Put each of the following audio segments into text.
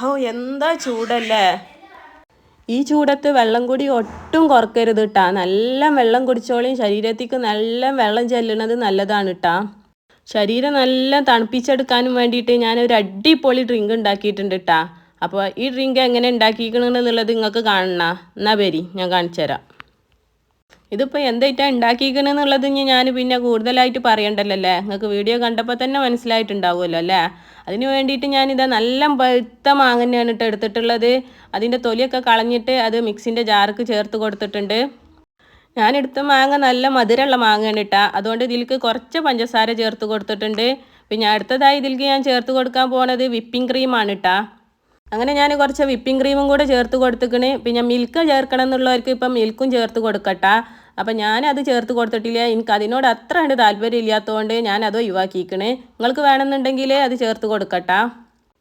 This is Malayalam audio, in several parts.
ഓ എന്താ ചൂടല്ലേ. ഈ ചൂടത്ത് വെള്ളം കൂടി ഒട്ടും കുറക്കരുത് കേട്ടാ. നല്ല വെള്ളം കുടിച്ചോളിയും. ശരീരത്തേക്ക് നല്ല വെള്ളം ചെല്ലുന്നത് നല്ലതാണ് കേട്ടാ. ശരീരം നല്ല തണുപ്പിച്ചെടുക്കാനും വേണ്ടിയിട്ട് ഞാനൊരു അടിപൊളി ഡ്രിങ്ക് ഉണ്ടാക്കിയിട്ടുണ്ട് കേട്ടാ. അപ്പോൾ ഈ ഡ്രിങ്ക് എങ്ങനെ ഉണ്ടാക്കിയിരിക്കണമെന്നുള്ളത് നിങ്ങൾക്ക് കാണണം. എന്നാൽ വരി ഞാൻ കാണിച്ചു തരാം. ഇതിപ്പോൾ എന്തായിട്ടാണ് ഉണ്ടാക്കിയിരിക്കണമെന്നുള്ളത് ഞാൻ പിന്നെ കൂടുതലായിട്ട് പറയണ്ടല്ലോ. നിങ്ങൾക്ക് വീഡിയോ കണ്ടപ്പോൾ തന്നെ മനസ്സിലായിട്ടുണ്ടാവുമല്ലോ അല്ലേ. അതിന് വേണ്ടിയിട്ട് ഞാനിതാ നല്ല പഴുത്ത മാങ്ങ തന്നെയാണ് കേട്ടോ എടുത്തിട്ടുള്ളത്. അതിൻ്റെ തൊലിയൊക്കെ കളഞ്ഞിട്ട് അത് മിക്സിൻ്റെ ജാർക്ക് ചേർത്ത് കൊടുത്തിട്ടുണ്ട്. ഞാനെടുത്ത മാങ്ങ നല്ല മധുരമുള്ള മാങ്ങയാണ് കേട്ടോ. അതുകൊണ്ട് ഇതിലേക്ക് കുറച്ച് പഞ്ചസാര ചേർത്ത് കൊടുത്തിട്ടുണ്ട്. പിന്നെ അടുത്തതായി ഇതിലേക്ക് ഞാൻ ചേർത്ത് കൊടുക്കാൻ പോകുന്നത് വിപ്പിംഗ് ക്രീമാണ് കേട്ടോ. അങ്ങനെ ഞാൻ കുറച്ച് വിപ്പിംഗ് ക്രീമും കൂടെ ചേർത്ത് കൊടുത്തിക്കണ്. പിന്നെ മിൽക്ക് ചേർക്കണം എന്നുള്ളവർക്ക് ഇപ്പം മിൽക്കും ചേർത്ത് കൊടുക്കട്ടാ. അപ്പം ഞാനത് ചേർത്ത് കൊടുത്തിട്ടില്ല. എനിക്ക് അതിനോട് അത്ര കണ്ട് താല്പര്യം ഇല്ലാത്തതുകൊണ്ട് ഞാനത് ഒഴിവാക്കിക്കണേ. നിങ്ങൾക്ക് വേണമെന്നുണ്ടെങ്കിൽ അത് ചേർത്ത് കൊടുക്കട്ടാ.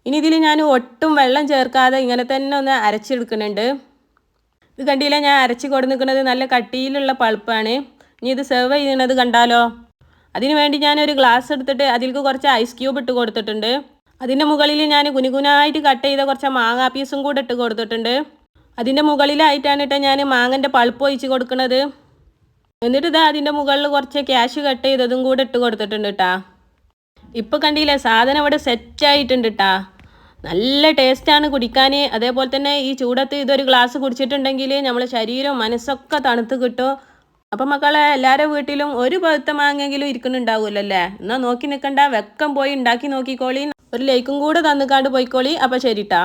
ഇനി ഇതിൽ ഞാൻ ഒട്ടും വെള്ളം ചേർക്കാതെ ഇങ്ങനെ തന്നെ ഒന്ന് അരച്ചെടുക്കുന്നുണ്ട്. ഇത് കണ്ടില്ല, ഞാൻ അരച്ച് കൊടുക്കുന്നത് നല്ല കട്ടിയിലുള്ള പൾപ്പാണ്. ഇനി ഇത് സെർവ് ചെയ്യുന്നത് കണ്ടാലോ. അതിന് വേണ്ടി ഞാനൊരു ഗ്ലാസ് എടുത്തിട്ട് അതിലേക്ക് കുറച്ച് ഐസ് ക്യൂബ് ഇട്ട് കൊടുത്തിട്ടുണ്ട്. അതിൻ്റെ മുകളിൽ ഞാൻ കുനുകുനായിട്ട് കട്ട് ചെയ്ത കുറച്ച് മാങ്ങാ പീസും കൂടെ ഇട്ട് കൊടുത്തിട്ടുണ്ട്. അതിൻ്റെ മുകളിലായിട്ടാണ് കേട്ടോ ഞാൻ മാങ്ങൻ്റെ പൾപ്പ് ഒഴിച്ച് കൊടുക്കുന്നത്. എന്നിട്ട് ഇതാ അതിൻ്റെ മുകളിൽ കുറച്ച് ക്യാഷ് കട്ട് ചെയ്തതും കൂടെ ഇട്ട് കൊടുത്തിട്ടുണ്ട് കേട്ടാ. ഇപ്പോൾ കണ്ടില്ലേ, സാധനം ഇവിടെ സെറ്റായിട്ടുണ്ട് കേട്ടാ. നല്ല ടേസ്റ്റാണ് കുടിക്കാൻ. അതേപോലെ തന്നെ ഈ ചൂടത്ത് ഇതൊരു ഗ്ലാസ് കുടിച്ചിട്ടുണ്ടെങ്കിൽ നമ്മളെ ശരീരവും മനസ്സൊക്കെ തണുത്ത് കിട്ടും. അപ്പം മക്കളെ, എല്ലാവരുടെ വീട്ടിലും ഒരു പഴുത്ത മാങ്ങെങ്കിലും ഇരിക്കുന്നുണ്ടാവുമല്ലോ അല്ലേ. എന്നാൽ നോക്കി നിൽക്കണ്ട, വെക്കം പോയി ഉണ്ടാക്കി നോക്കിക്കോളി. ഒരു ലൈക്കും കൂടെ തന്നിക്കാണ്ട് പോയിക്കോളി. അപ്പോൾ ശരിട്ടാ.